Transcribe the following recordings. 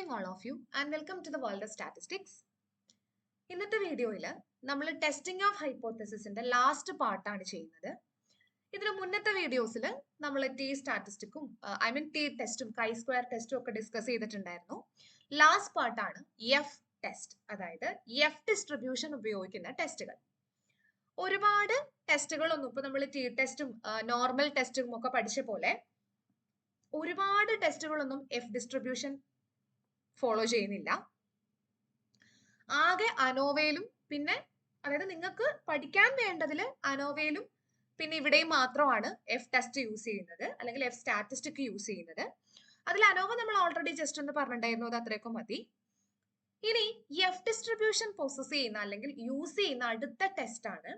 morning all of you and welcome to the world of statistics. ഇന്നത്തെ വീഡിയോയിൽ നമ്മൾ testing of ഹൈപ്പോത്തസിസിന്റെ last പാർട്ടാണ് ചെയ്യുന്നത്. ഇതിന് മുന്നത്തെ വീഡിയോസിൽ നമ്മൾ ടി സ്റ്റാറ്റിസ്റ്റിക്കും ടി ടെസ്റ്റും കൈ സ്ക്വയർ ടെസ്റ്റും ഒക്കെ ഡിസ്കസ് ചെയ്തിട്ടുണ്ടായിരുന്നു. ലാസ്റ്റ് പാർട്ടാണ് എഫ് ടെസ്റ്റ്, അതായത് എഫ് ഡിസ്ട്രിബ്യൂഷൻ ഉപയോഗിക്കുന്ന ടെസ്റ്റുകൾ. ഒരുപാട് ടെസ്റ്റുകളൊന്നും ഇപ്പൊ നമ്മൾ ടി ടെസ്റ്റും നോർമൽ ടെസ്റ്റും ഒക്കെ പഠിച്ച പോലെ ഒരുപാട് ടെസ്റ്റുകളൊന്നും എഫ് ഡിസ്ട്രിബ്യൂഷൻ ഫോളോ ചെയ്യുന്നില്ല. ആകെ അനോവയിലും പിന്നെ അതായത് നിങ്ങൾക്ക് പഠിക്കാൻ വേണ്ടതിൽ അനോവയിലും പിന്നെ ഇവിടെയും മാത്രമാണ് എഫ് ടെസ്റ്റ് യൂസ് ചെയ്യുന്നത്, അല്ലെങ്കിൽ എഫ് സ്റ്റാറ്റിസ്റ്റിക് യൂസ് ചെയ്യുന്നത്. അതിൽ അനോവ നമ്മൾ ഓൾറെഡി ജസ്റ്റ് ഒന്ന് പറഞ്ഞിട്ടുണ്ടായിരുന്നു, അത് അത്രയൊക്കെ മതി. ഇനി എഫ് ഡിസ്ട്രിബ്യൂഷൻ പ്രോസസ് ചെയ്യുന്ന അല്ലെങ്കിൽ യൂസ് ചെയ്യുന്ന അടുത്ത ടെസ്റ്റ് ആണ്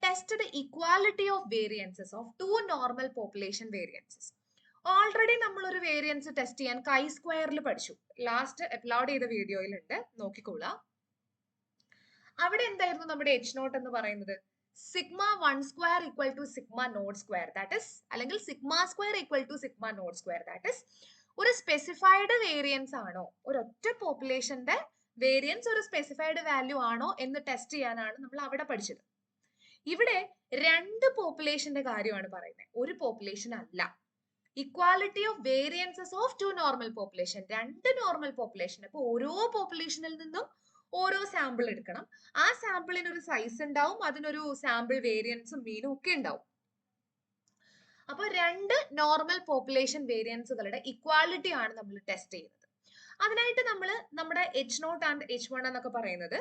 test the equality of variances of two normal population variances. Already നമ്മൾ ഒരു വേരിയൻസ് ടെസ്റ്റ് ചെയ്യാൻ കൈ സ്ക്വയറിൽ പഠിച്ചു, ലാസ്റ്റ് അപ്ലോഡ് ചെയ്ത വീഡിയോയിലുണ്ട്, നോക്കിക്കോളാം. അവിടെ എന്തായിരുന്നു നമ്മുടെ എച്ച് നോട്ട് എന്ന് പറയുന്നത്? Sigma 1 square equal to sigma not square, that is അല്ലെങ്കിൽ sigma square equal to sigma not square, that is ഒരു സ്പെസിഫൈഡ് വേരിയൻസ് ആണോ, ഒരൊറ്റ പോപ്പുലേഷന്റെ വേരിയൻസ് ഒരു സ്പെസിഫൈഡ് വാല്യൂ ആണോ എന്ന് ടെസ്റ്റ് ചെയ്യാനാണ് നമ്മൾ അവിടെ പഠിച്ചത്. ഇവിടെ രണ്ട് പോപ്പുലേഷന്റെ കാര്യമാണ് പറയുന്നത്, ഒരു പോപ്പുലേഷൻ അല്ല. Equality of variances of two normal population, രണ്ട് നോർമൽ പോപ്പുലേഷൻ. അപ്പൊ ഓരോ പോപ്പുലേഷനിൽ നിന്നും ഓരോ സാമ്പിൾ എടുക്കണം. ആ സാമ്പിളിന് ഒരു സൈസ് ഉണ്ടാവും, അതിനൊരു സാമ്പിൾ വേരിയൻസും മീനും ഒക്കെ ഉണ്ടാവും. അപ്പൊ രണ്ട് നോർമൽ പോപ്പുലേഷൻ വേരിയൻസുകളുടെ ഇക്വാലിറ്റി ആണ് നമ്മൾ ടെസ്റ്റ് ചെയ്യുന്നത്. അതിനായിട്ട് നമ്മൾ നമ്മുടെ H naught and H one എന്നൊക്കെ പറയുന്നത്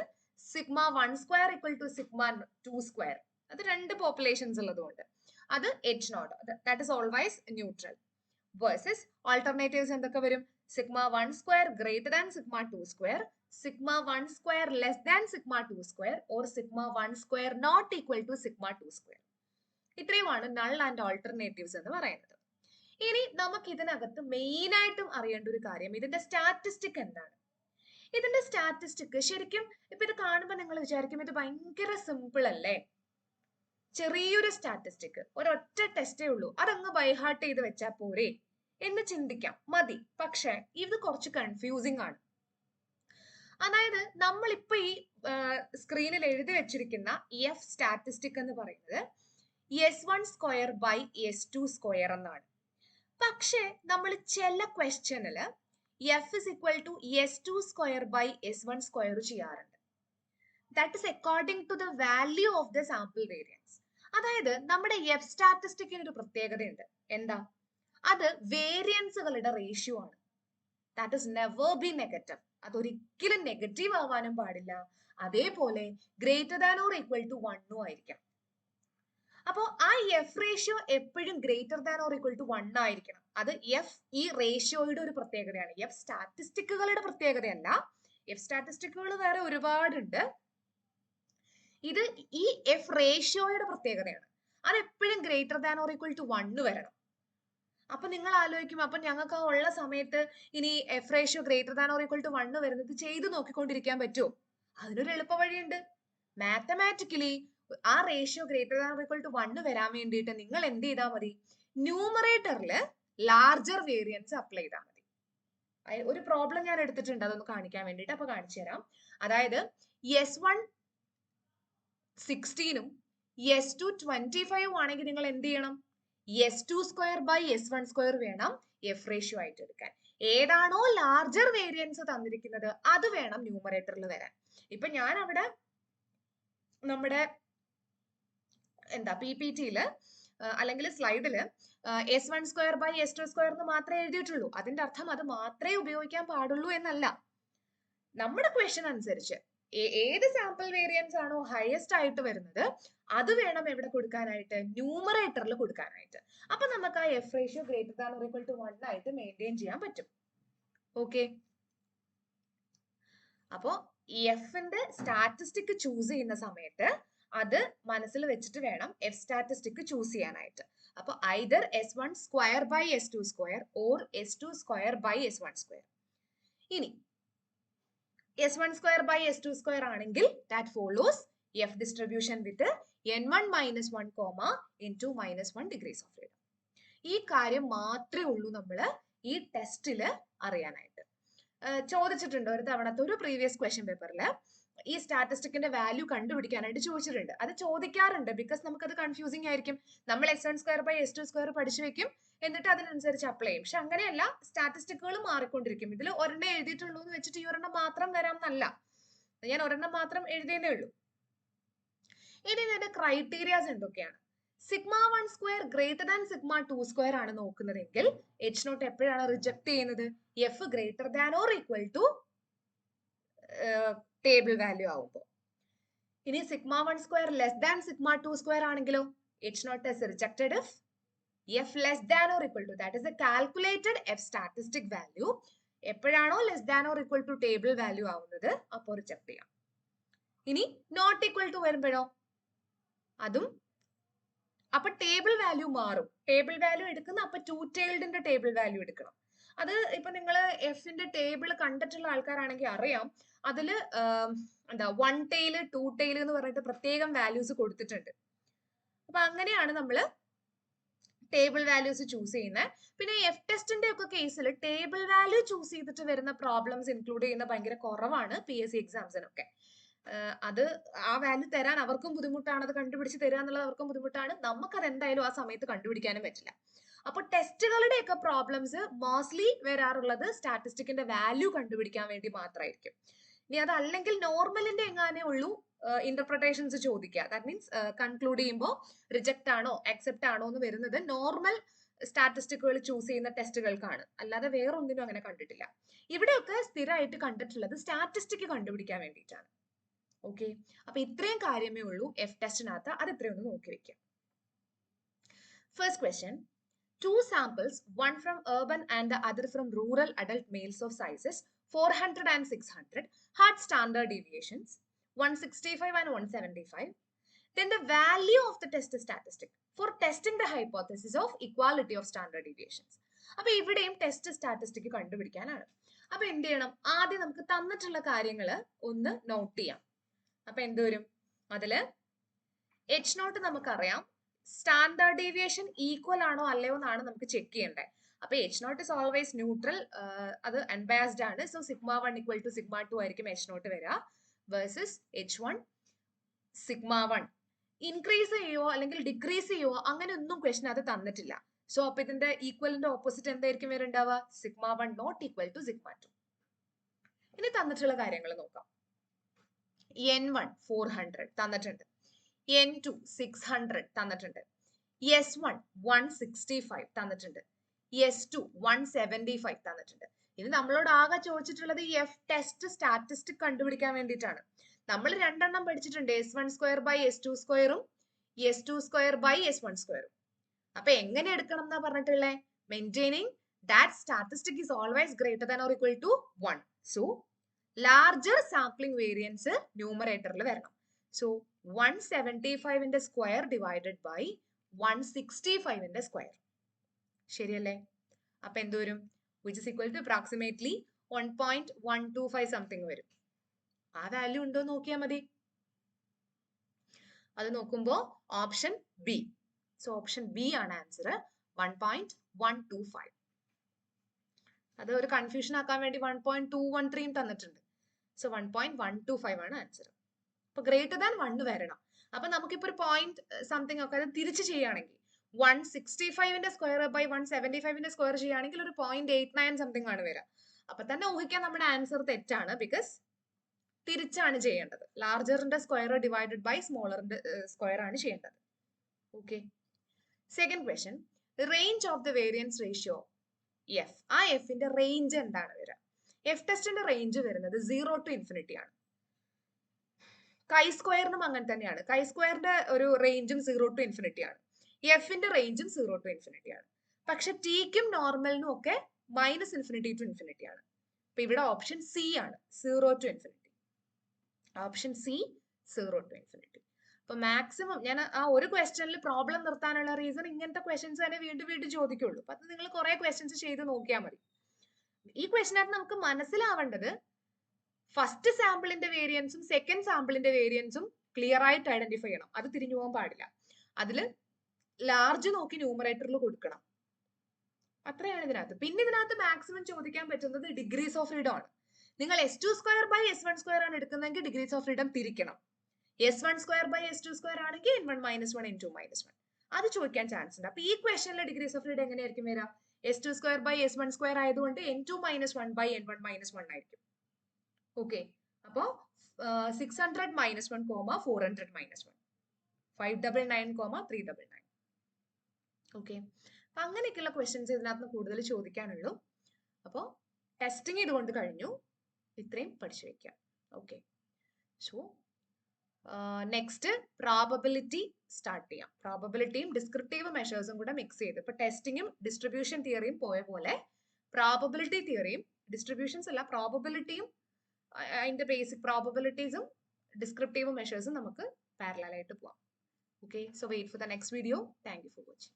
sigma 1 square equal to sigma 2 square, അത് രണ്ട് പോപ്പുലേഷൻസ് ഉള്ളതുകൊണ്ട് അത് H naught, that is always neutral. Versus alternatives എന്തൊക്കെ വരും? Sigma 1 square greater than sigma 2 square, sigma 1 square less than sigma 2 square, or sigma 1 square not equal to sigma 2 square. ഇത്രയുമാണ് null and alternatives എന്ന് പറയുന്നത്. ഇനി നമുക്ക് ഇതിനകത്ത് main ആയിട്ടും അറിയേണ്ട ഒരു കാര്യം, ഇതിന്റെ സ്റ്റാറ്റിസ്റ്റിക് എന്താണ്? ഇതിന്റെ സ്റ്റാറ്റിസ്റ്റിക് ശരിക്കും ഇപ്പൊ ഇത് കാണുമ്പോൾ നിങ്ങൾ വിചാരിക്കും ഇത് ഭയങ്കര സിമ്പിൾ അല്ലേ, ചെറിയൊരു സ്റ്റാറ്റിസ്റ്റിക്, ഒരൊറ്റ ടെസ്റ്റേ ഉള്ളൂ, അതങ്ങ് ബൈഹാർട്ട് ചെയ്ത് വെച്ചാൽ പോരെ എന്ന് ചിന്തിക്കാം, മതി. പക്ഷെ ഇത് കുറച്ച് കൺഫ്യൂസിങ് ആണ്. അതായത് നമ്മളിപ്പോ ഈ സ്ക്രീനിൽ എഴുതി വെച്ചിരിക്കുന്ന എഫ് സ്റ്റാറ്റിസ്റ്റിക് എന്ന് പറയുന്നത് S1 square by S2 square എന്നാണ്. പക്ഷെ നമ്മൾ ചില ക്വസ്റ്റ്യനില് F is equal to S2 square by S1 square ചെയ്യാറുണ്ട്. That is according to the value of the sample variance. അതായത് നമ്മുടെ എഫ് സ്റ്റാറ്റിസ്റ്റിക്കിന് ഒരു പ്രത്യേകതയുണ്ട്. എന്താ? അത് വേരിയൻസുകളുടെ റേഷ്യോ ആണ്. That is never be negative. അതൊരിക്കലും നെഗറ്റീവ് ആവാനും പാടില്ല. അതേപോലെ greater than or equal to 1 ആയിരിക്കണം. അപ്പോ ആ എഫ് റേഷ്യോ എപ്പോഴും greater than or equal to 1 ആയിരിക്കണം. അത് എഫ് ഈ റേഷ്യോയുടെ ഒരു പ്രത്യേകതയാണ്, എഫ് സ്റ്റാറ്റിസ്റ്റിക്കുകളുടെ പ്രത്യേകതയല്ല. എഫ് സ്റ്റാറ്റിസ്റ്റിക്കുകൾ വേറെ ഒരുപാടുണ്ട്. ഇത് ഈ എഫ് റേഷ്യോയുടെ പ്രത്യേകതയാണ്. അത് എപ്പോഴും greater than or equal to 1 വരണം. അപ്പൊ നിങ്ങൾ ആലോചിക്കും, അപ്പൊ ഞങ്ങൾക്ക് ആ ഉള്ള സമയത്ത് ഇനി F ratio greater than or equal to 1 വരുന്നത് ചെയ്ത് നോക്കിക്കൊണ്ടിരിക്കാൻ പറ്റുമോ? അതിനൊരു എളുപ്പ വഴിയുണ്ട്. മാത്തമാറ്റിക്കലി ആ ratio greater than or equal to 1 വരാൻ വേണ്ടിയിട്ട് നിങ്ങൾ എന്ത് ചെയ്താൽ മതി? ന്യൂമറേറ്ററില് ലാർജർ വേരിയൻസ് അപ്ലൈ ചെയ്താൽ മതി. ഒരു പ്രോബ്ലം ഞാൻ എടുത്തിട്ടുണ്ട്, അതൊന്ന് കാണിക്കാൻ വേണ്ടിയിട്ട്. അപ്പൊ കാണിച്ചു തരാം. അതായത് S1 16ഉം S2 25 ആണെങ്കിൽ നിങ്ങൾ എന്ത് ചെയ്യണം? S2 square by S1 square വേണം എഫ് റേഷ്യോ ആയിട്ട് എടുക്കാൻ. ഏതാണോ ലാർജർ വേരിയൻസ് തന്നിരിക്കുന്നത് അത് വേണം ന്യൂമറേറ്ററിൽ വരാൻ. ഇപ്പൊ ഞാൻ അവിടെ നമ്മുടെ PPT-യില് അല്ലെങ്കിൽ സ്ലൈഡില് S1 square by S2 square എന്ന് മാത്രമേ എഴുതിയിട്ടുള്ളൂ. അതിന്റെ അർത്ഥം അത് മാത്രമേ ഉപയോഗിക്കാൻ പാടുള്ളൂ എന്നല്ല. നമ്മുടെ ക്വസ്റ്റ്യൻ അനുസരിച്ച് ഏത് സാമ്പിൾ വേരിയൻസ് ആണോ ഹയസ്റ്റ് ആയിട്ട് വരുന്നത് അത് വേണം എവിടെ കൊടുക്കാനായിട്ട്? ന്യൂമറേറ്ററിൽ കൊടുക്കാനായിട്ട്. അപ്പൊ നമുക്ക് ആ F ratio greater than or equal to 1 ആയിട്ട് മെയിൻറ്റെയിൻ ചെയ്യാൻ പറ്റും. ഓക്കെ, അപ്പോ എഫിന്റെ സ്റ്റാറ്റിസ്റ്റിക് ചൂസ് ചെയ്യുന്ന സമയത്ത് അത് മനസ്സിൽ വെച്ചിട്ട് വേണം എഫ് സ്റ്റാറ്റിസ്റ്റിക് ചൂസ് ചെയ്യാനായിട്ട്. അപ്പൊ either S1 square by S2 square or S2 square by S1 square. ഇനി S1 square by S2 square ആണെങ്കിൽ that follows F distribution with n1 minus 1 comma into minus 1 degrees of freedom. ഈ കാര്യം മാത്രമേ ഉള്ളൂ നമ്മൾ ഈ ടെസ്റ്റില് അറിയാനായിട്ട്. ചോദിച്ചിട്ടുണ്ട് ഒരു തവണത്തെ ഒരു പ്രീവിയസ് ക്വസ്റ്റ്യൻ പേപ്പറിൽ ഈ സ്റ്റാറ്റിസ്റ്റിക്കിന്റെ വാല്യൂ കണ്ടുപിടിക്കാനായിട്ട് ചോദിച്ചിട്ടുണ്ട്. അത് ചോദിക്കാറുണ്ട് ബിക്കോസ് നമുക്കത് കൺഫ്യൂസിംഗ് ആയിരിക്കും. നമ്മൾ S1² / S2² പഠിച്ചു വെക്കും, എന്നിട്ട് അതിനനുസരിച്ച് അപ്ലൈ ചെയ്യും. പക്ഷെ അങ്ങനെയല്ല, സ്റ്റാറ്റിസ്റ്റിക്കുകൾ മാറിക്കൊണ്ടിരിക്കും. ഇതിൽ ഒരെണ്ണം എഴുതിയിട്ടുള്ളൂ എന്ന് വെച്ചിട്ട് ഈ ഒരെണ്ണം മാത്രം വരാം എന്നല്ല, ഞാൻ ഒരെണ്ണം മാത്രം എഴുതിയതേ ഉള്ളൂ. ഇനി ഇതിന്റെ ക്രൈറ്റീരിയാസ് എന്തൊക്കെയാണ്? σ1² ഗ്രേറ്റർ ദാൻ σ2² ആണ് നോക്കുന്നതെങ്കിൽ H0 എപ്പോഴാണ് റിജക്ട് ചെയ്യുന്നത്? F greater than or equal to table value ആവുമ്പോൾ. ഇനി σ1² ലെസ് ദാൻ σ2² ആണെങ്കിലോ H0 is rejected if f less than or equal to, that is the calculated f statistic value, എപ്പോഴാണോ less than or equal to table value ആവുന്നത് അപ്പോൾ reject ചെയ്യാം. ഇനി not equal to വരുമ്പോഴോ അതും അപ്പൊ ടേബിൾ വാല്യൂ മാറും. ടേബിൾ വാല്യൂ എടുക്കുന്ന അപ്പൊ 2 tailed ടേബിൾ വാല്യൂ എടുക്കണം. അത് ഇപ്പൊ നിങ്ങൾ എഫിന്റെ ടേബിൾ കണ്ടിട്ടുള്ള ആൾക്കാരാണെങ്കിൽ അറിയാം, അതില് എന്താ 1 tail 2 tail എന്ന് പറഞ്ഞിട്ട് പ്രത്യേകം വാല്യൂസ് കൊടുത്തിട്ടുണ്ട്. അപ്പൊ അങ്ങനെയാണ് നമ്മൾ ടേബിൾ വാല്യൂസ് ചൂസ് ചെയ്യുന്നത്. പിന്നെ എഫ് ടെസ്റ്റിന്റെ ഒക്കെ കേസിൽ ടേബിൾ വാല്യൂ ചൂസ് ചെയ്തിട്ട് വരുന്ന പ്രോബ്ലംസ് ഇൻക്ലൂഡ് ചെയ്യുന്ന ഭയങ്കര കുറവാണ് PSC എക്സാംസിനൊക്കെ. അത് ആ വാല്യൂ തരാൻ അവർക്കും ബുദ്ധിമുട്ടാണ്, അത് കണ്ടുപിടിച്ച് തരിക എന്നുള്ളത് അവർക്കും ബുദ്ധിമുട്ടാണ്, നമുക്കത് എന്തായാലും ആ സമയത്ത് കണ്ടുപിടിക്കാനും പറ്റില്ല. അപ്പൊ ടെസ്റ്റുകളുടെ ഒക്കെ പ്രോബ്ലംസ് മോസ്റ്റ്ലി വരാറുള്ളത് സ്റ്റാറ്റിസ്റ്റിക്കിന്റെ വാല്യൂ കണ്ടുപിടിക്കാൻ വേണ്ടി മാത്രമായിരിക്കും. ഇനി അതല്ലെങ്കിൽ നോർമലിന്റെ എങ്ങാനേ ഉള്ളൂ ഇന്റർപ്രിട്ടേഷൻസ് ചോദിക്കുക. ദാറ്റ് മീൻസ് കൺക്ലൂഡ് ചെയ്യുമ്പോൾ റിജക്ട് ആണോ അക്സെപ്റ്റ് ആണോ എന്ന് വരുന്നത് നോർമൽ സ്റ്റാറ്റിസ്റ്റിക്കുകൾ ചൂസ് ചെയ്യുന്ന ടെസ്റ്റുകൾക്കാണ്, അല്ലാതെ വേറൊന്നിനും അങ്ങനെ കണ്ടിട്ടില്ല. ഇവിടെയൊക്കെ സ്ഥിരമായിട്ട് കണ്ടിട്ടുള്ളത് സ്റ്റാറ്റിസ്റ്റിക് കണ്ടുപിടിക്കാൻ വേണ്ടിയിട്ടാണ്. ഓക്കെ, അപ്പൊ ഇത്രയും കാര്യമേ ഉള്ളൂ എഫ് ടെസ്റ്റിനകത്ത്. അത് ഇത്രയും ഒന്ന് നോക്കി വെക്കാം. First question, 2 samples, one from urban and the other from rural adult males of sizes 400 and 600 had standard deviations 165 and 175. Then the value of the test statistic for testing the hypothesis of equality of standard deviations. അപ്പൊ ഇവിടെയും test statistic കണ്ടുപിടിക്കാനാണ്. അപ്പൊ എന്ത് ചെയ്യണം? ആദ്യം നമുക്ക് തന്നിട്ടുള്ള കാര്യങ്ങൾ ഒന്ന് നോട്ട് ചെയ്യാം. അപ്പൊ എന്ത് വരും? അതില് H0 നമുക്കറിയാം, സ്റ്റാൻഡേർഡ് ഡീവിയേഷൻ ഈക്വൽ ആണോ അല്ലയോ എന്നാണ് നമുക്ക് ചെക്ക് ചെയ്യേണ്ടത്. അപ്പൊ H0 is always neutral, അത് അൺബയാസ്ഡ് ആണ്. സോ σ1 = σ2 ആയിരിക്കും H0 വരിക. വേഴ്സസ് H1 σ1 ഇൻക്രീസ് ചെയ്യോ അല്ലെങ്കിൽ ഡിക്രീസ് ചെയ്യോ അങ്ങനെ ഒന്നും ക്വസ്റ്റൻ അത് തന്നിട്ടില്ല. സോ അപ്പൊ ഇതിന്റെ ഈക്വലിന്റെ ഓപ്പോസിറ്റ് എന്തായിരിക്കും വരുന്നുണ്ടാവുക? σ1 not equal to σ2. ഇനി തന്നിട്ടുള്ള കാര്യങ്ങൾ നോക്കാം. N1 400 തന്നിട്ടുണ്ട്, N2 600 തന്നിട്ടുണ്ട്, S1 165 തന്നിട്ടുണ്ട്, S2 175 തന്നിട്ടുണ്ട്. ഇനി നമ്മളോട് ആകെ ചോദിച്ചിട്ടുള്ളത് എഫ് ടെസ്റ്റ് സ്റ്റാറ്റിസ്റ്റിക് കണ്ടുപിടിക്കാൻ വേണ്ടിയിട്ടാണ്. നമ്മൾ രണ്ടെണ്ണം പഠിച്ചിട്ടുണ്ട്, S1² / S2², S2² / S1². അപ്പൊ എങ്ങനെ എടുക്കണം എന്നാ പറഞ്ഞിട്ടുള്ളത്? Maintaining that statistic is always greater than or equal to 1. So larger sampling variance ന്യൂമറേറ്ററിൽ വരണം. സോ 175ന്റെ സ്ക്വയർ ഡിവൈഡഡ് ബൈ 165ന്റെ സ്ക്വയർ. ശരിയല്ലേ? അപ്പൊ എന്ത് വരും? Which is equal to approximately 1.125 something വരും. ആ വാല്യൂ ഉണ്ടോ നോക്കിയാൽ മതി. അത് നോക്കുമ്പോ option B. So option B ആണ് ആൻസർ, 1.125. അത് ഒരു കൺഫ്യൂഷൻ ആക്കാൻ വേണ്ടി 1.213 തന്നിട്ടുണ്ട്. സോ 1.125 ആണ് ആൻസർ. അപ്പൊ ഗ്രേറ്റർ ദാൻ 1 വരണം. അപ്പൊ നമുക്കിപ്പോ ഒരു പോയിന്റ് സംതിങ് ഒക്കെ അത് തിരിച്ച് ചെയ്യുകയാണെങ്കിൽ 165ന്റെ സ്ക്വയർ ബൈ 175ന്റെ സ്ക്വയർ ചെയ്യുകയാണെങ്കിൽ ഒരു 0.89 സംതിങ് ആണ് വരിക. അപ്പൊ തന്നെ ഊഹിക്കാൻ നമ്മുടെ ആൻസർ തെറ്റാണ്, ബിക്കോസ് തിരിച്ചാണ് ചെയ്യേണ്ടത്. ലാർജറിന്റെ സ്ക്വയർ ഡിവൈഡഡ് ബൈ സ്മോളറിന്റെ സ്ക്വയർ ആണ് ചെയ്യേണ്ടത്. Okay, second question, range of the variance ratio F. ആ എഫിന്റെ റേഞ്ച് എന്താണ് വരിക? എഫ് ടെസ്റ്റിന്റെ റേഞ്ച് വരുന്നത് 0 to ∞ ആണ്. chi²നും അങ്ങനെ തന്നെയാണ്. chi² ഒരു റേഞ്ചും 0 to ∞ ആണ്. എഫിന്റെ റേഞ്ചും 0 to ∞ ആണ്. പക്ഷെ ടിക്കും നോർമലിനും ഒക്കെ -∞ to ∞ ആണ്. അപ്പൊ ഇവിടെ ഓപ്ഷൻ സി ആണ്, 0 to ∞. Option C 0 to ∞. അപ്പൊ മാക്സിമം ഞാൻ ആ ഒരു ക്വസ്റ്റ്യനിൽ പ്രോബ്ലം നിർത്താനുള്ള റീസൺ ഇങ്ങനത്തെ ക്വസ്റ്റ്യൻസ് തന്നെ വീണ്ടും വീണ്ടും ചോദിക്കുള്ളൂ. അപ്പൊ അത് നിങ്ങൾ കുറെ ക്വസ്റ്റ്യൻസ് ചെയ്ത് നോക്കിയാൽ മതി. ഈ ക്വസ്റ്റ്യനകത്ത് നമുക്ക് മനസ്സിലാവേണ്ടത് ഫസ്റ്റ് സാമ്പിളിന്റെ വേരിയൻസും സെക്കൻഡ് സാമ്പിളിന്റെ വേരിയൻസും ക്ലിയർ ആയിട്ട് ഐഡന്റിഫൈ ചെയ്യണം. അത് തിരിഞ്ഞു പോകാൻ പാടില്ല. അതില് ലാർജ് നോക്കി ന്യൂമറേറ്ററിൽ കൊടുക്കണം. അത്രയാണ് ഇതിനകത്ത്. പിന്നെ ഇതിനകത്ത് മാക്സിമം ചോദിക്കാൻ പറ്റുന്നത് ഡിഗ്രീസ് ഓഫ് ഫ്രീഡം ആണ്. നിങ്ങൾ S2 square by S1 square ആണ് എടുക്കുന്നതെങ്കിൽ ഡിഗ്രീസ് ഓഫ് ഫ്രീഡം തിരിക്കണം. S1 square by S2 square ആണെങ്കിൽ N1 മൈനസ് 1 N2 മൈനസ് 1. അത് ചോദിക്കാൻ ചാൻസ് ഉണ്ട്. അപ്പൊ ഈ ക്വസ്റ്റനിലെ ഡിഗ്രീസ് ഓഫ് ഫ്രീഡം എങ്ങനെയായിരിക്കും വരിക? S2 square by S1 square ആയതുകൊണ്ട് N2 minus 1 by N1 minus 1 ആയിരിക്കും. ഓക്കെ, അപ്പോ 600 മൈനസ് 1 400 മൈനസ് 1 599 399. ഓക്കെ, അപ്പൊ അങ്ങനെയൊക്കെയുള്ള ക്വസ്റ്റ്യൻസ് ഇതിനകത്ത് കൂടുതൽ ചോദിക്കാനുള്ളൂ. അപ്പോൾ ടെസ്റ്റിംഗ് ഇതുകൊണ്ട് കഴിഞ്ഞു, ഇത്രയും പഠിച്ചു വെക്കാം. Okay, so next probability start ചെയ്യാം. പ്രോബബിലിറ്റിയും ഡിസ്ക്രിപ്റ്റീവ് മെഷേഴ്സും കൂടെ മിക്സ് ചെയ്ത്, ഇപ്പൊ ടെസ്റ്റിങ്ങും ഡിസ്ട്രിബ്യൂഷൻ തിയറിയും പോയ പോലെ പ്രോബബിലിറ്റി തിയറിയും ഡിസ്ട്രിബ്യൂഷൻസ് അല്ല, പ്രോബബിലിറ്റിയും അതിന്റെ ബേസിക് പ്രോബബിലിറ്റീസും ഡിസ്ക്രിപ്റ്റീവ് മെഷേഴ്സും നമുക്ക് പാരലൽ ആയിട്ട് പോവാം. Okay, so wait for the next video. Thank you for watching.